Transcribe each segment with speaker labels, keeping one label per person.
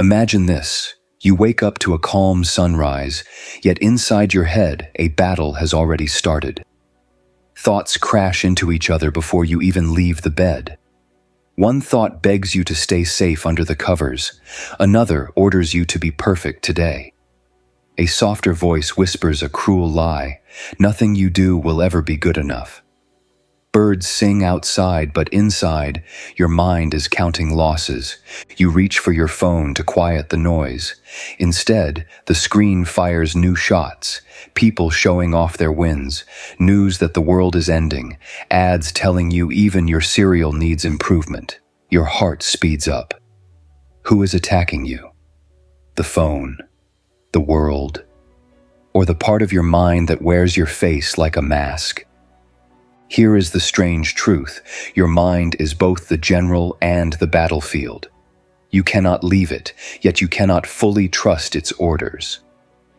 Speaker 1: Imagine this. You wake up to a calm sunrise, yet inside your head, a battle has already started. Thoughts crash into each other before you even leave the bed. One thought begs you to stay safe under the covers. Another orders you to be perfect today. A softer voice whispers a cruel lie. Nothing you do will ever be good enough. Birds sing outside, but inside, your mind is counting losses. You reach for your phone to quiet the noise. Instead, the screen fires new shots, people showing off their wins, news that the world is ending, ads telling you even your cereal needs improvement. Your heart speeds up. Who is attacking you? The phone, the world, or the part of your mind that wears your face like a mask? Here is the strange truth. Your mind is both the general and the battlefield. You cannot leave it, yet you cannot fully trust its orders.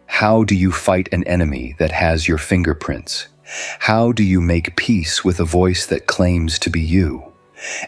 Speaker 1: How do you fight an enemy that has your fingerprints? How do you make peace with a voice that claims to be you?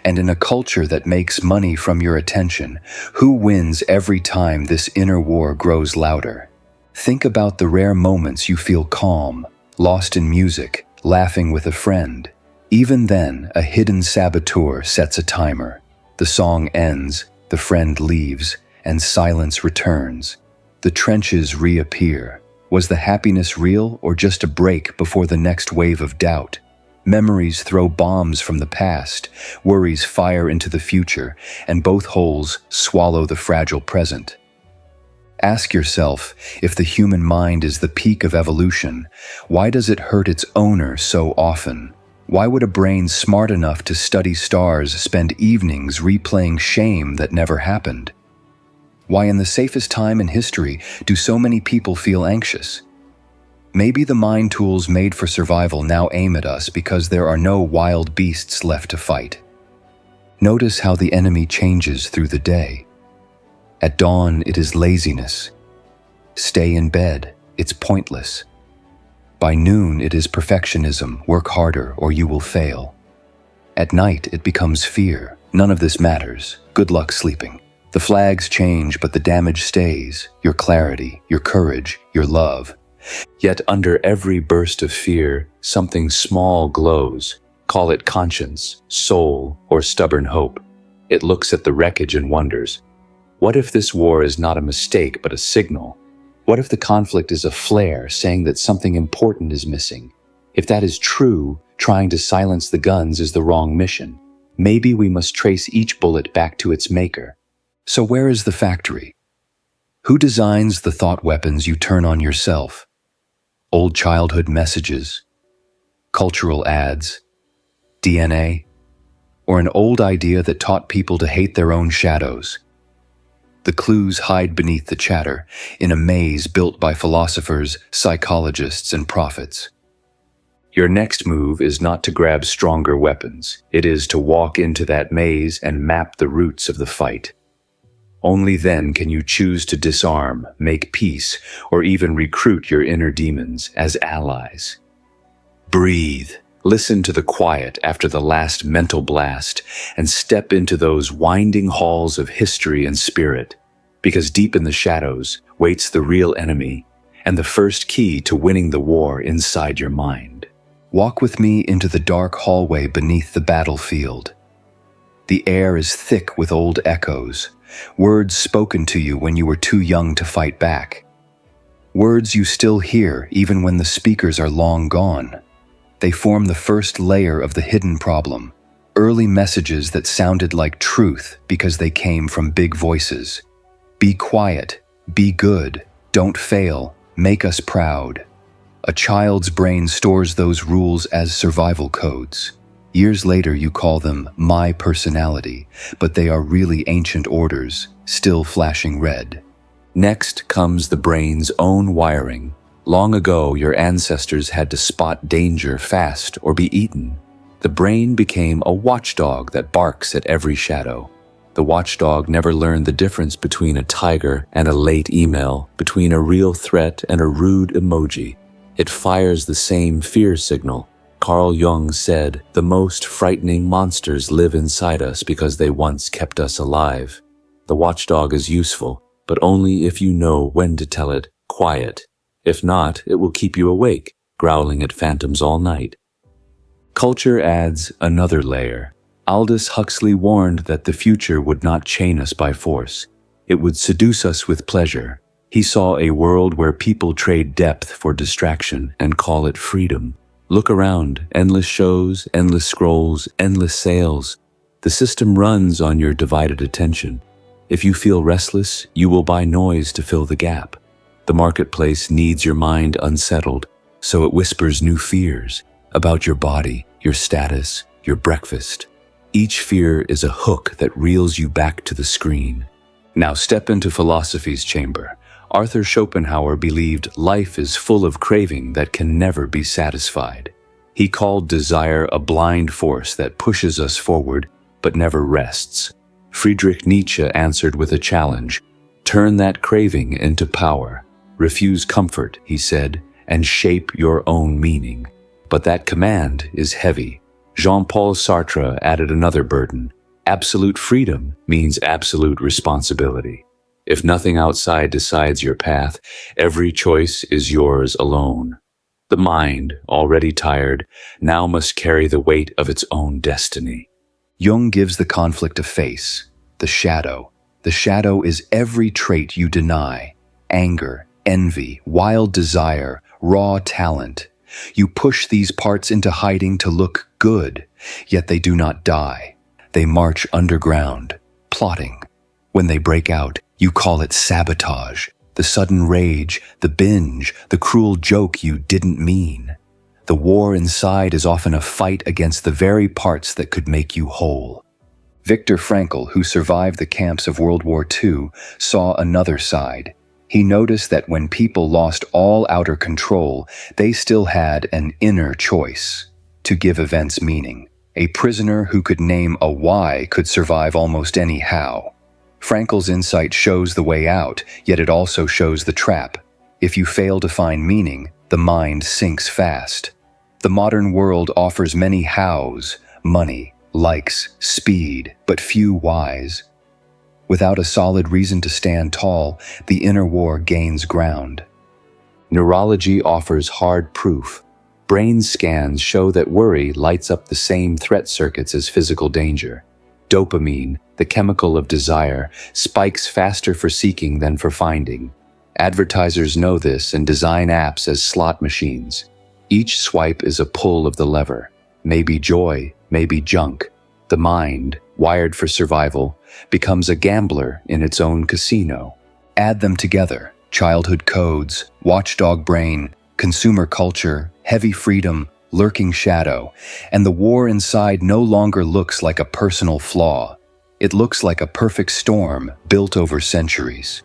Speaker 1: And in a culture that makes money from your attention, who wins every time this inner war grows louder? Think about the rare moments you feel calm, lost in music, laughing with a friend. Even then, a hidden saboteur sets a timer. The song ends, the friend leaves, and silence returns. The trenches reappear. Was the happiness real or just a break before the next wave of doubt? Memories throw bombs from the past, worries fire into the future, and both holes swallow the fragile present. Ask yourself, if the human mind is the peak of evolution, why does it hurt its owner so often? Why would a brain smart enough to study stars spend evenings replaying shame that never happened? Why in the safest time in history do so many people feel anxious? Maybe the mind tools made for survival now aim at us because there are no wild beasts left to fight. Notice how the enemy changes through the day. At dawn, it is laziness. Stay in bed, it's pointless. By noon, it is perfectionism, work harder or you will fail. At night, it becomes fear. None of this matters. Good luck sleeping. The flags change, but the damage stays. Your clarity, your courage, your love. Yet under every burst of fear, something small glows. Call it conscience, soul, or stubborn hope. It looks at the wreckage and wonders, what if this war is not a mistake but a signal? What if the conflict is a flare saying that something important is missing? If that is true, trying to silence the guns is the wrong mission. Maybe we must trace each bullet back to its maker. So where is the factory? Who designs the thought weapons you turn on yourself? Old childhood messages? Cultural ads? DNA? Or an old idea that taught people to hate their own shadows? The clues hide beneath the chatter, in a maze built by philosophers, psychologists, and prophets. Your next move is not to grab stronger weapons. It is to walk into that maze and map the roots of the fight. Only then can you choose to disarm, make peace, or even recruit your inner demons as allies. Breathe. Listen to the quiet after the last mental blast and step into those winding halls of history and spirit, because deep in the shadows waits the real enemy and the first key to winning the war inside your mind. Walk with me into the dark hallway beneath the battlefield. The air is thick with old echoes, words spoken to you when you were too young to fight back. Words you still hear even when the speakers are long gone. They form the first layer of the hidden problem, early messages that sounded like truth because they came from big voices. Be quiet, be good, don't fail, make us proud. A child's brain stores those rules as survival codes. Years later you call them my personality, but they are really ancient orders, still flashing red. Next comes the brain's own wiring. Long ago, your ancestors had to spot danger fast or be eaten. The brain became a watchdog that barks at every shadow. The watchdog never learned the difference between a tiger and a late email, between a real threat and a rude emoji. It fires the same fear signal. Carl Jung said, "The most frightening monsters live inside us because they once kept us alive." The watchdog is useful.
Speaker 2: but only if you know when to tell it, quiet. If not, it will keep you awake, growling at phantoms all night. Culture adds another layer. Aldous Huxley warned that the future would not chain us by force. It would seduce us with pleasure. He saw a world where people trade depth for distraction and call it freedom. Look around, endless shows, endless scrolls, endless sales. The system runs on your divided attention. If you feel restless, you will buy noise to fill the gap. The marketplace needs your mind unsettled, so it whispers new fears about your body, your status, your breakfast. Each fear is a hook that reels you back to the screen. Now step into philosophy's chamber. Arthur Schopenhauer believed life is full of craving that can never be satisfied. He called desire a blind force that pushes us forward but never rests. Friedrich Nietzsche answered with a challenge. Turn that craving into power. Refuse comfort, he said, and shape your own meaning. But that command is heavy. Jean-Paul Sartre added another burden. Absolute freedom means absolute responsibility. If nothing outside decides your path, every choice is yours alone. The mind, already tired, now must carry the weight of its own destiny.
Speaker 1: Jung gives the conflict a face, the shadow. The shadow is every trait you deny. Anger, envy, wild desire, raw talent. You push these parts into hiding to look good, yet they do not die. They march underground, plotting. When they break out, you call it sabotage, the sudden rage, the binge, the cruel joke you didn't mean. The war inside is often a fight against the very parts that could make you whole. Viktor Frankl, who survived the camps of World War II, saw another side. He noticed that when people lost all outer control, they still had an inner choice to give events meaning. A prisoner who could name a why could survive almost any how. Frankl's insight shows the way out, yet it also shows the trap. If you fail to find meaning, the mind sinks fast. The modern world offers many hows, money, likes, speed, but few whys. Without a solid reason to stand tall, the inner war gains ground.
Speaker 2: Neurology offers hard proof. Brain scans show that worry lights up the same threat circuits as physical danger. Dopamine, the chemical of desire, spikes faster for seeking than for finding. Advertisers know this and design apps as slot machines. Each swipe is a pull of the lever. Maybe joy, maybe junk. The mind, wired for survival, becomes a gambler in its own casino.
Speaker 1: Add them together: childhood codes, watchdog brain, consumer culture, heavy freedom, lurking shadow, and the war inside no longer looks like a personal flaw. It looks like a perfect storm built over centuries.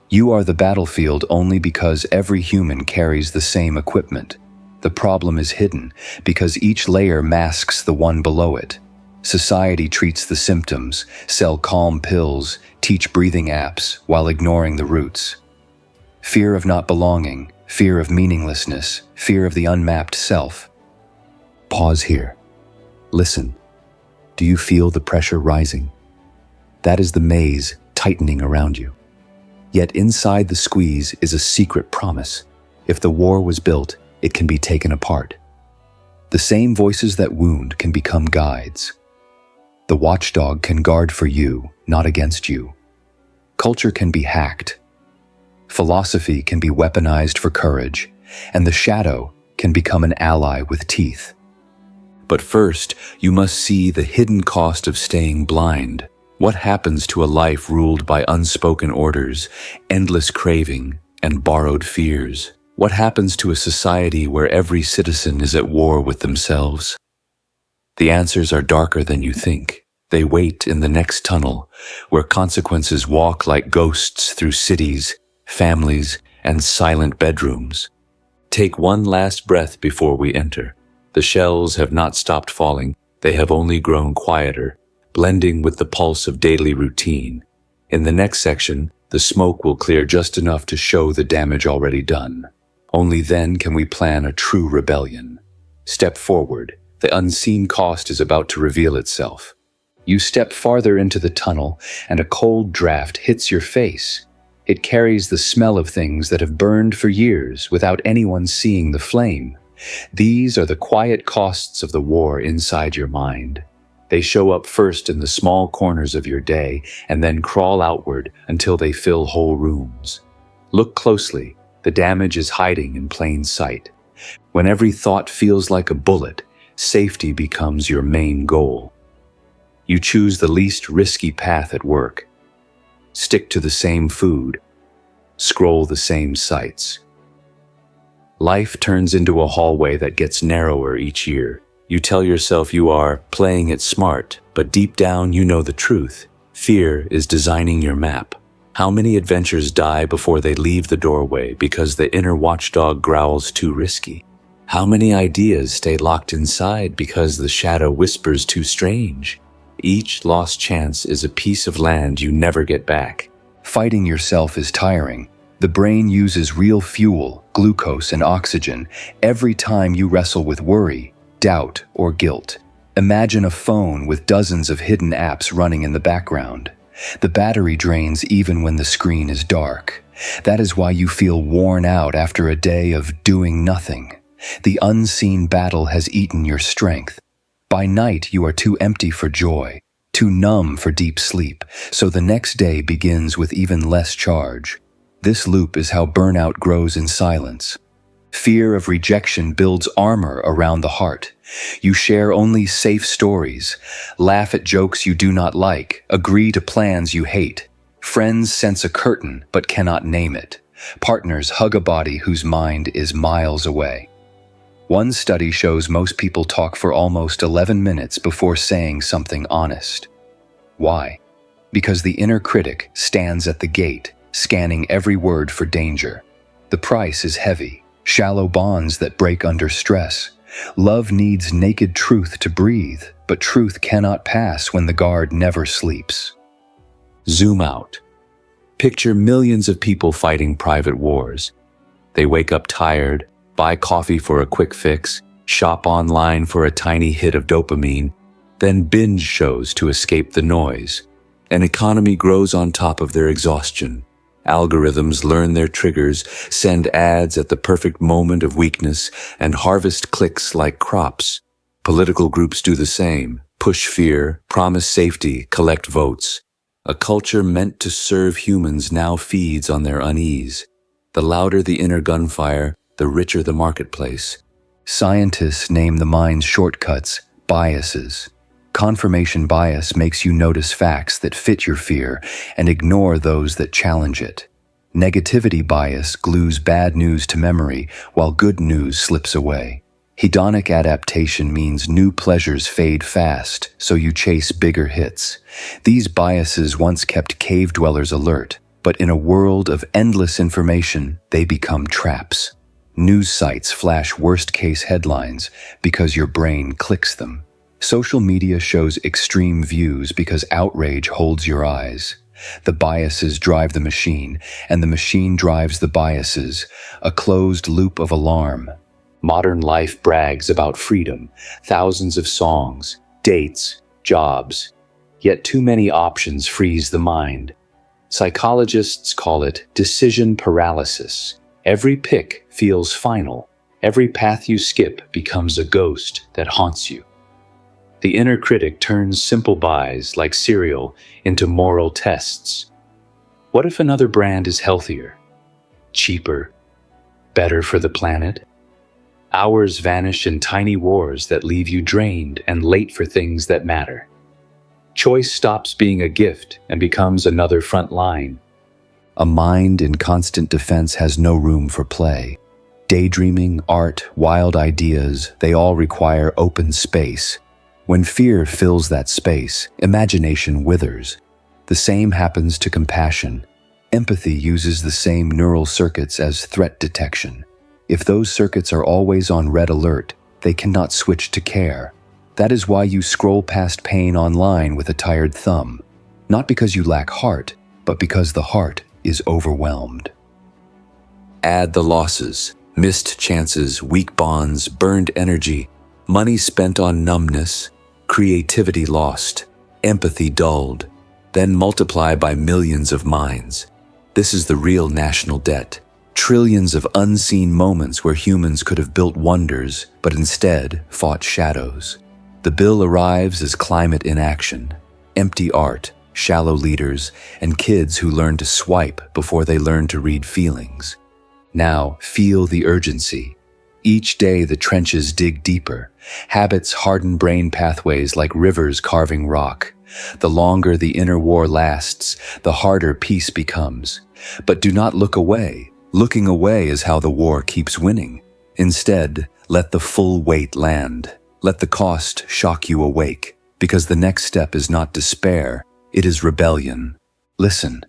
Speaker 1: You are the battlefield only because every human carries the same equipment. The problem is hidden because each layer masks the one below it. Society treats the symptoms, sell calm pills, teach breathing apps while ignoring the roots. Fear of not belonging, fear of meaninglessness, fear of the unmapped self. Pause here. Listen. Do you feel the pressure rising? That is the maze tightening around you. Yet inside the squeeze is a secret promise. If the war was built, it can be taken apart. The same voices that wound can become guides. The watchdog can guard for you, not against you. Culture can be hacked. Philosophy can be weaponized for courage, and the shadow can become an ally with teeth. But first, you must see the hidden cost of staying blind. What happens to a life ruled by unspoken orders, endless craving, and borrowed fears? What happens to a society where every citizen is at war with themselves? The answers are darker than you think. They wait in the next tunnel, where consequences walk like ghosts through cities, families, and silent bedrooms. Take one last breath before we enter. The shells have not stopped falling. They have only grown quieter, blending with the pulse of daily routine. In the next section, the smoke will clear just enough to show the damage already done. Only then can we plan a true rebellion. Step forward. The unseen cost is about to reveal itself. You step farther into the tunnel, and a cold draft hits your face. It carries the smell of things that have burned for years without anyone seeing the flame. These are the quiet costs of the war inside your mind. They show up first in the small corners of your day and then crawl outward until they fill whole rooms. Look closely. The damage is hiding in plain sight. When every thought feels like a bullet, safety becomes your main goal. You choose the least risky path at work. Stick to the same food. Scroll the same sites. Life turns into a hallway that gets narrower each year. You tell yourself you are playing it smart, but deep down you know the truth. Fear is designing your map. How many adventures die before they leave the doorway because the inner watchdog growls too risky? How many ideas stay locked inside because the shadow whispers too strange? Each lost chance is a piece of land you never get back.
Speaker 3: Fighting yourself is tiring. The brain uses real fuel, glucose and oxygen, every time you wrestle with worry, doubt, or guilt. Imagine a phone with dozens of hidden apps running in the background. The battery drains even when the screen is dark. That is why you feel worn out after a day of doing nothing. The unseen battle has eaten your strength. By night, you are too empty for joy, too numb for deep sleep, so the next day begins with even less charge. This loop is how burnout grows in silence. Fear of rejection builds armor around the heart. You share only safe stories, laugh at jokes you do not like, agree to plans you hate. Friends sense a curtain but cannot name it. Partners hug a body whose mind is miles away. One study shows most people talk for almost 11 minutes before saying something honest. Why? Because the inner critic stands at the gate, scanning every word for danger. The price is heavy. Shallow bonds that break under stress. Love needs naked truth to breathe, but truth cannot pass when the guard never sleeps.
Speaker 2: Zoom out. Picture millions of people fighting private wars. They wake up tired, buy coffee for a quick fix, shop online for a tiny hit of dopamine, then binge shows to escape the noise. An economy grows on top of their exhaustion. Algorithms learn their triggers, send ads at the perfect moment of weakness, and harvest clicks like crops. Political groups do the same, push fear, promise safety, collect votes. A culture meant to serve humans now feeds on their unease. The louder the inner gunfire, the richer the marketplace.
Speaker 3: Scientists name the mind's shortcuts biases. Confirmation bias makes you notice facts that fit your fear and ignore those that challenge it. Negativity bias glues bad news to memory while good news slips away. Hedonic adaptation means new pleasures fade fast, so you chase bigger hits. These biases once kept cave dwellers alert, but in a world of endless information, they become traps. News sites flash worst-case headlines because your brain clicks them. Social media shows extreme views because outrage holds your eyes. The biases drive the machine, and the machine drives the biases, a closed loop of alarm. Modern life brags about freedom, thousands of songs, dates, jobs. Yet too many options freeze the mind. Psychologists call it decision paralysis. Every pick feels final. Every path you skip becomes a ghost that haunts you. The inner critic turns simple buys like cereal into moral tests. What if another brand is healthier, cheaper, better for the planet? Hours vanish in tiny wars that leave you drained and late for things that matter. Choice stops being a gift and becomes another front line. A mind in constant defense has no room for play. Daydreaming, art, wild ideas, they all require open space. When fear fills that space, imagination withers. The same happens to compassion. Empathy uses the same neural circuits as threat detection. If those circuits are always on red alert, they cannot switch to care. That is why you scroll past pain online with a tired thumb. Not because you lack heart, but because the heart is overwhelmed.
Speaker 2: Add the losses, missed chances, weak bonds, burned energy, money spent on numbness, creativity lost, empathy dulled, then multiply by millions of minds. This is the real national debt. Trillions of unseen moments where humans could have built wonders, but instead fought shadows. The bill arrives as climate inaction, empty art, shallow leaders, and kids who learn to swipe before they learn to read feelings. Now, feel the urgency. Each day the trenches dig deeper. Habits harden brain pathways like rivers carving rock. The longer the inner war lasts, the harder peace becomes. But do not look away. Looking away is how the war keeps winning. Instead, let the full weight land. Let the cost shock you awake, because the next step is not despair, it is rebellion. Listen.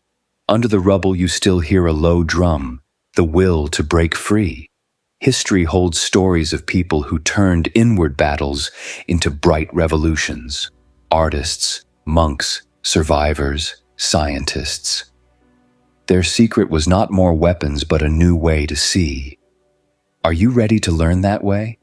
Speaker 2: Under the rubble you still hear a low drum, the will to break free. History holds stories of people who turned inward battles into bright revolutions. Artists, monks, survivors, scientists. Their secret was not more weapons but a new way to see. Are you ready to learn that way?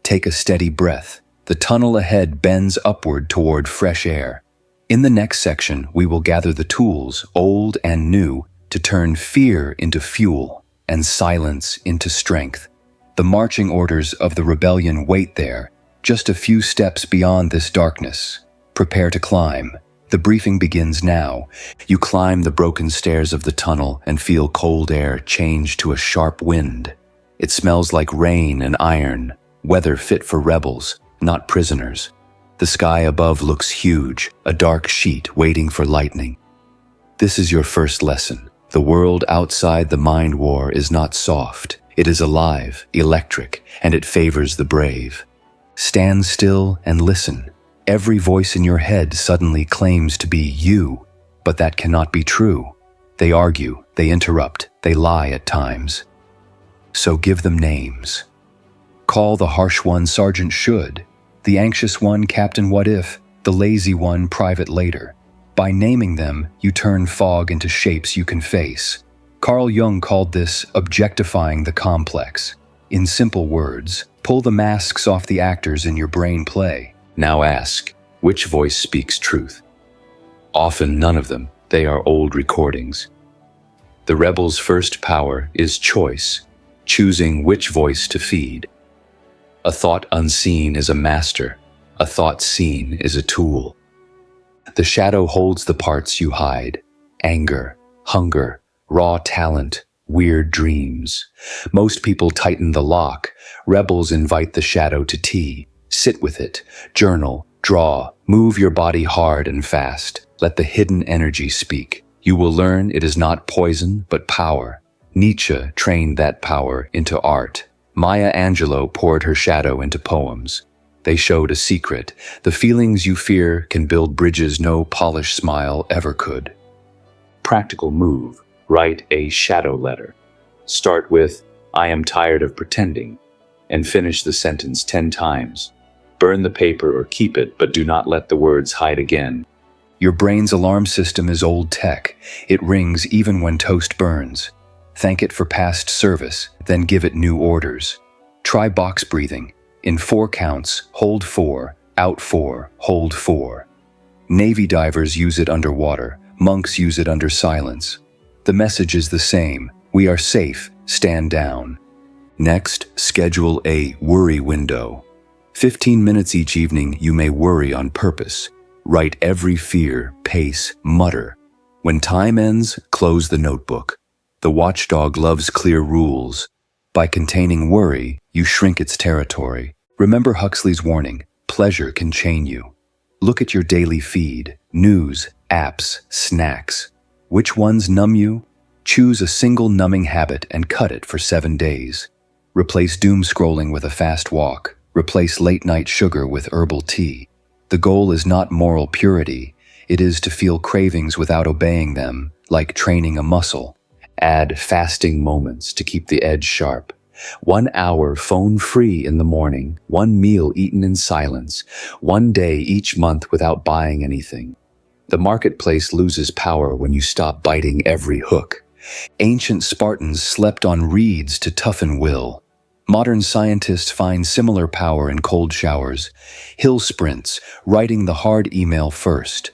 Speaker 2: Take a steady breath. The tunnel ahead bends upward toward fresh air. In the next section, we will gather the tools, old and new, to turn fear into fuel and silence into strength. The marching orders of the rebellion wait there, just a few steps beyond this darkness. Prepare to climb. The briefing begins now. You climb the broken stairs of the tunnel and feel cold air change to a sharp wind. It smells like rain and iron, weather fit for rebels, not prisoners. The sky above looks huge, a dark sheet waiting for lightning. This is your first lesson. The world outside the mind war is not soft. It is alive, electric, and it favors the brave. Stand still and listen. Every voice in your head suddenly claims to be you, but that cannot be true. They argue, they interrupt, they lie at times. So give them names. Call the harsh one Sergeant Should, the anxious one Captain What If, the lazy one Private Later. By naming them, you turn fog into shapes you can face. Carl Jung called this objectifying the complex. In simple words, pull the masks off the actors in your brain play. Now ask, which voice speaks truth? Often none of them, they are old recordings. The rebel's first power is choice, choosing which voice to feed. A thought unseen is a master, a thought seen is a tool. The shadow holds the parts you hide, anger, hunger, raw talent, weird dreams. Most people tighten the lock, rebels invite the shadow to tea. Sit with it, journal, draw, move your body hard and fast. Let the hidden energy speak. You will learn it is not poison, but power. Nietzsche trained that power into art. Maya Angelou poured her shadow into poems. They showed a secret. The feelings you fear can build bridges no polished smile ever could. Practical move. Write a shadow letter. Start with, I am tired of pretending, and finish the sentence 10 times. Burn the paper or keep it, but do not let the words hide again.
Speaker 3: Your brain's alarm system is old tech. It rings even when toast burns. Thank it for past service, then give it new orders. Try box breathing. In 4 counts, hold 4, out 4, hold 4. Navy divers use it underwater. Monks use it under silence. The message is the same. We are safe. Stand down. Next, schedule a worry window. 15 minutes each evening, you may worry on purpose. Write every fear, pace, mutter. When time ends, close the notebook. The watchdog loves clear rules. By containing worry, you shrink its territory. Remember Huxley's warning, pleasure can chain you. Look at your daily feed, news, apps, snacks. Which ones numb you? Choose a single numbing habit and cut it for 7 days. Replace doom scrolling with a fast walk. Replace late-night sugar with herbal tea. The goal is not moral purity. It is to feel cravings without obeying them, like training a muscle.
Speaker 2: Add fasting moments to keep the edge sharp. 1 hour phone-free in the morning, 1 meal eaten in silence, 1 day each month without buying anything. The marketplace loses power when you stop biting every hook.
Speaker 3: Ancient Spartans slept on reeds to toughen will. Modern scientists find similar power in cold showers. Hill sprints, writing the hard email first.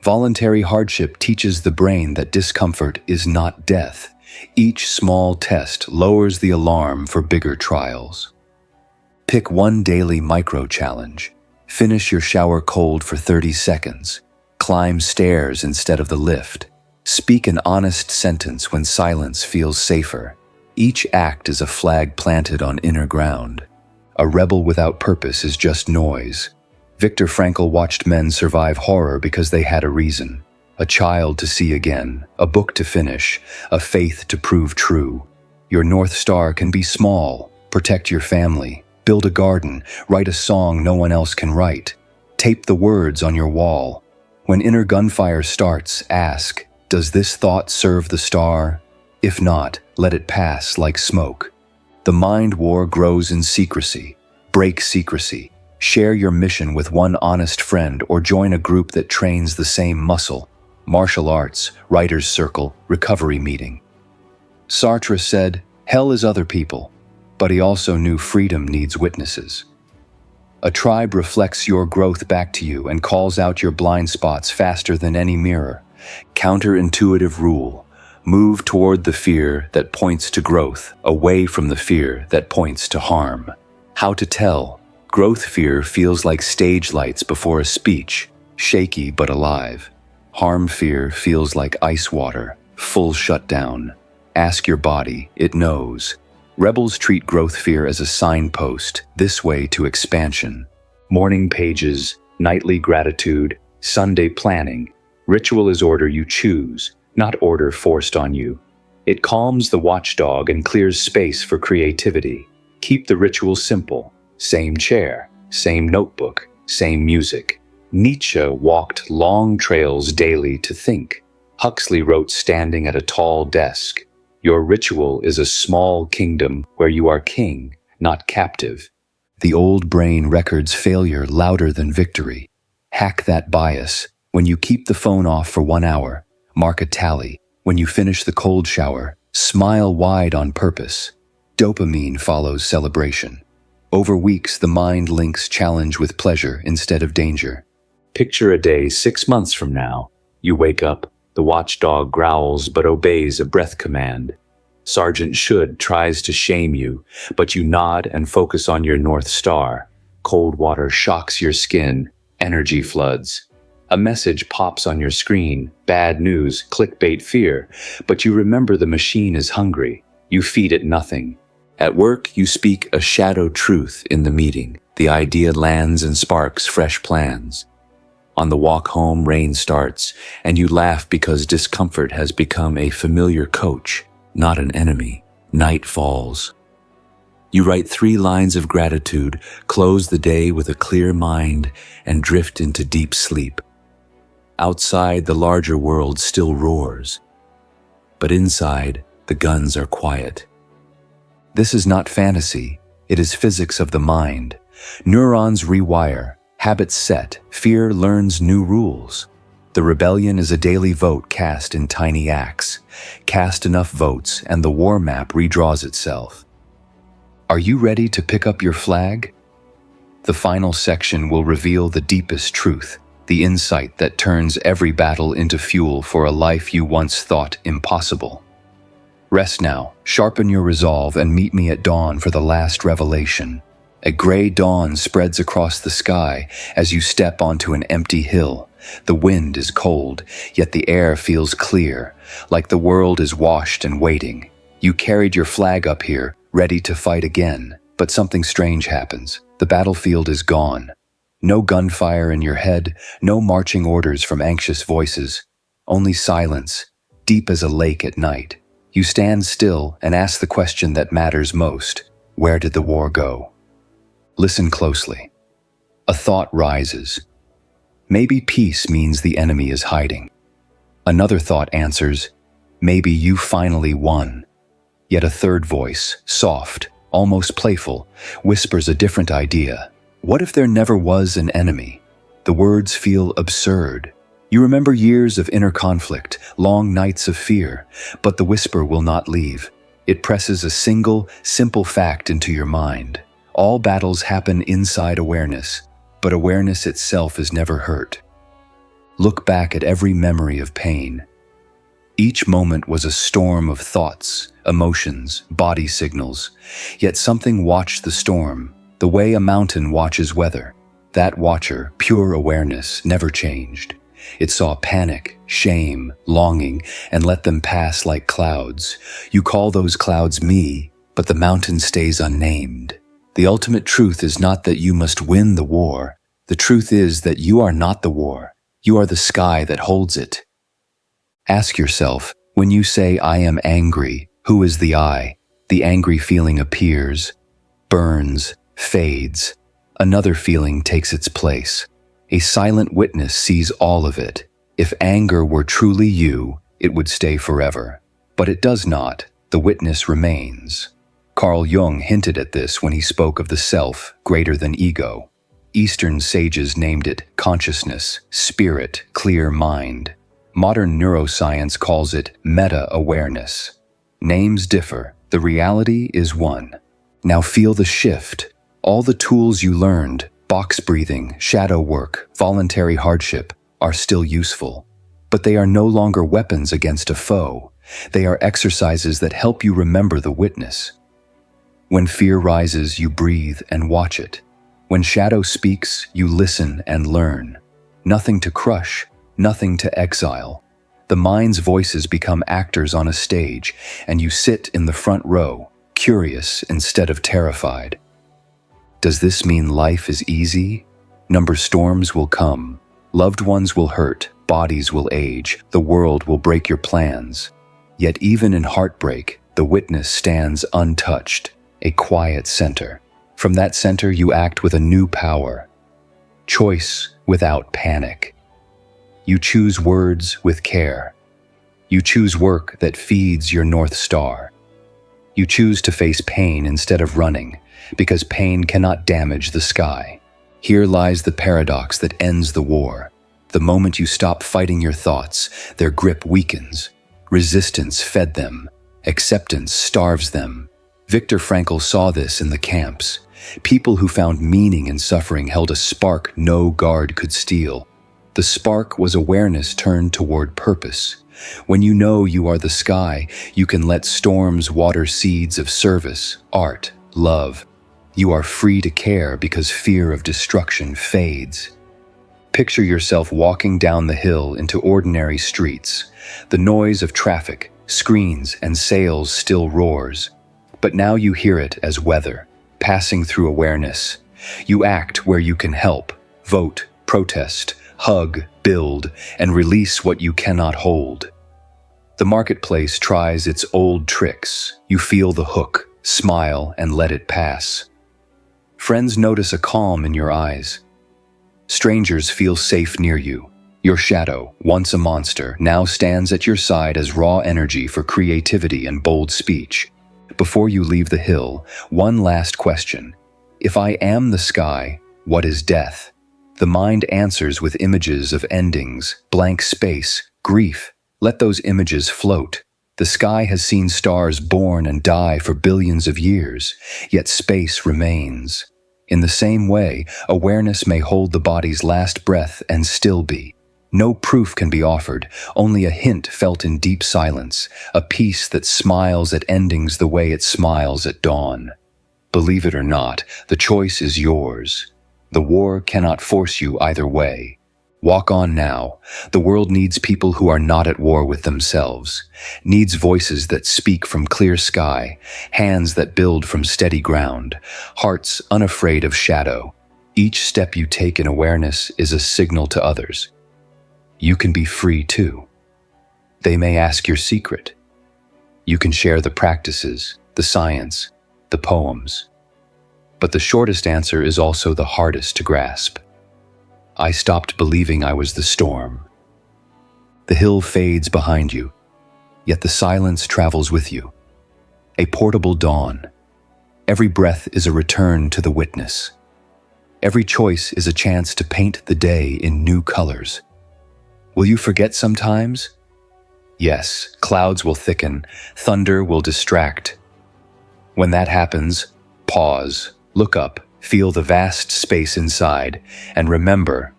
Speaker 3: Voluntary hardship teaches the brain that discomfort is not death. Each small test lowers the alarm for bigger trials. Pick one daily micro-challenge. Finish your shower cold for 30 seconds. Climb stairs instead of the lift. Speak an honest sentence when silence feels safer. Each act is a flag planted on inner ground. A rebel without purpose is just noise. Viktor Frankl watched men survive horror because they had a reason. A child to see again, a book to finish, a faith to prove true. Your North Star can be small. Protect your family. Build a garden. Write a song no one else can write. Tape the words on your wall. When inner gunfire starts, ask, does this thought serve the star? If not, let it pass like smoke. The mind war grows in secrecy. Break secrecy. Share your mission with one honest friend or join a group that trains the same muscle. Martial arts, writer's circle, recovery meeting. Sartre said, hell is other people, but he also knew freedom needs witnesses. A tribe reflects your growth back to you and calls out your blind spots faster than any mirror. Counterintuitive rule. Move toward the fear that points to growth, away from the fear that points to harm. How to tell? Growth fear feels like stage lights before a speech, shaky but alive. Harm fear feels like ice water, full shutdown. Ask your body, it knows. Rebels treat growth fear as a signpost, this way to expansion. Morning pages, nightly gratitude, Sunday planning. Ritual is order you choose, not order forced on you. It calms the watchdog and clears space for creativity. Keep the ritual simple. Same chair, same notebook, same music. Nietzsche walked long trails daily to think. Huxley wrote standing at a tall desk. Your ritual is a small kingdom where you are king, not captive. The old brain records failure louder than victory. Hack that bias. When you keep the phone off for 1 hour, mark a tally. When you finish the cold shower, smile wide on purpose. Dopamine follows celebration. Over weeks, the mind links challenge with pleasure instead of danger.
Speaker 2: Picture a day 6 months from now. You wake up, the watchdog growls but obeys a breath command. Sergeant Should tries to shame you, but you nod and focus on your North Star. Cold water shocks your skin, energy floods. A message pops on your screen, bad news, clickbait fear, but you remember the machine is hungry. You feed it nothing. At work, you speak a shadow truth in the meeting. The idea lands and sparks fresh plans. On the walk home, rain starts, and you laugh because discomfort has become a familiar coach, not an enemy. Night falls. You write 3 lines of gratitude, close the day with a clear mind, and drift into deep sleep. Outside, the larger world still roars. But inside, the guns are quiet.
Speaker 3: This is not fantasy. It is physics of the mind. Neurons rewire. Habits set, fear learns new rules. The rebellion is a daily vote cast in tiny acts. Cast enough votes and the war map redraws itself. Are you ready to pick up your flag? The final section will reveal the deepest truth, the insight that turns every battle into fuel for a life you once thought impossible. Rest now, sharpen your resolve, and meet me at dawn for the last revelation. A gray dawn spreads across the sky as you step onto an empty hill. The wind is cold, yet the air feels clear, like the world is washed and waiting. You carried your flag up here, ready to fight again, but something strange happens. The battlefield is gone. No gunfire in your head, no marching orders from anxious voices, only silence, deep as a lake at night. You stand still and ask the question that matters most. Where did the war go? Listen closely. A thought rises. Maybe peace means the enemy is hiding. Another thought answers, maybe you finally won. Yet a third voice, soft, almost playful, whispers a different idea. What if there never was an enemy? The words feel absurd. You remember years of inner conflict, long nights of fear, but the whisper will not leave. It presses a single, simple fact into your mind. All battles happen inside awareness, but awareness itself is never hurt. Look back at every memory of pain. Each moment was a storm of thoughts, emotions, body signals. Yet something watched the storm, the way a mountain watches weather. That watcher, pure awareness, never changed. It saw panic, shame, longing, and let them pass like clouds. You call those clouds me, but the mountain stays unnamed. The ultimate truth is not that you must win the war. The truth is that you are not the war. You are the sky that holds it. Ask yourself, when you say, I am angry, who is the I? The angry feeling appears, burns, fades. Another feeling takes its place. A silent witness sees all of it. If anger were truly you, it would stay forever. But it does not. The witness remains. Carl Jung hinted at this when he spoke of the self greater than ego. Eastern sages named it consciousness, spirit, clear mind. Modern neuroscience calls it meta-awareness. Names differ. The reality is one. Now feel the shift. All the tools you learned, box breathing, shadow work, voluntary hardship, are still useful. But they are no longer weapons against a foe. They are exercises that help you remember the witness. When fear rises, you breathe and watch it. When shadow speaks, you listen and learn. Nothing to crush, nothing to exile. The mind's voices become actors on a stage, and you sit in the front row, curious instead of terrified. Does this mean life is easy? Storms will come. Loved ones will hurt, bodies will age, the world will break your plans. Yet even in heartbreak, the witness stands untouched, a quiet center. From that center, you act with a new power. Choice without panic. You choose words with care. You choose work that feeds your North Star. You choose to face pain instead of running, because pain cannot damage the sky. Here lies the paradox that ends the war. The moment you stop fighting your thoughts, their grip weakens. Resistance fed them. Acceptance starves them. Viktor Frankl saw this in the camps. People who found meaning in suffering held a spark no guard could steal. The spark was awareness turned toward purpose. When you know you are the sky, you can let storms water seeds of service, art, love. You are free to care because fear of destruction fades. Picture yourself walking down the hill into ordinary streets. The noise of traffic, screens, and sales still roars. But now you hear it as weather, passing through awareness. You act where you can help, vote, protest, hug, build, and release what you cannot hold. The marketplace tries its old tricks. You feel the hook, smile, and let it pass. Friends notice a calm in your eyes. Strangers feel safe near you. Your shadow, once a monster, now stands at your side as raw energy for creativity and bold speech. Before you leave the hill, one last question. If I am the sky, what is death? The mind answers with images of endings, blank space, grief. Let those images float. The sky has seen stars born and die for billions of years, yet space remains. In the same way, awareness may hold the body's last breath and still be. No proof can be offered, only a hint felt in deep silence, a peace that smiles at endings the way it smiles at dawn. Believe it or not, the choice is yours. The war cannot force you either way. Walk on now. The world needs people who are not at war with themselves, needs voices that speak from clear sky, hands that build from steady ground, hearts unafraid of shadow. Each step you take in awareness is a signal to others. You can be free too. They may ask your secret. You can share the practices, the science, the poems. But the shortest answer is also the hardest to grasp. I stopped believing I was the storm. The hill fades behind you, yet the silence travels with you. A portable dawn. Every breath is a return to the witness. Every choice is a chance to paint the day in new colors. Will you forget sometimes? Yes, clouds will thicken, thunder will distract. When that happens, pause, look up, feel the vast space inside, and remember,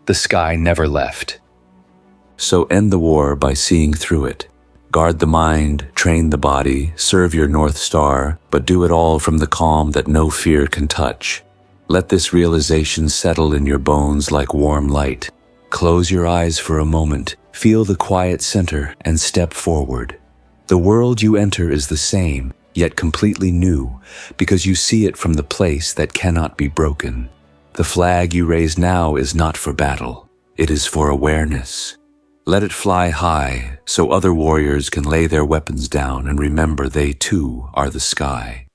Speaker 3: the sky never left.
Speaker 2: So end the war by seeing through it. Guard the mind, train the body, serve your North Star, but do it all from the calm that no fear can touch. Let this realization settle in your bones like warm light. Close your eyes for a moment, feel the quiet center, and step forward. The world you enter is the same, yet completely new, because you see it from the place that cannot be broken. The flag you raise now is not for battle. It is for awareness. Let it fly high, so other warriors can lay their weapons down and remember they too are the sky.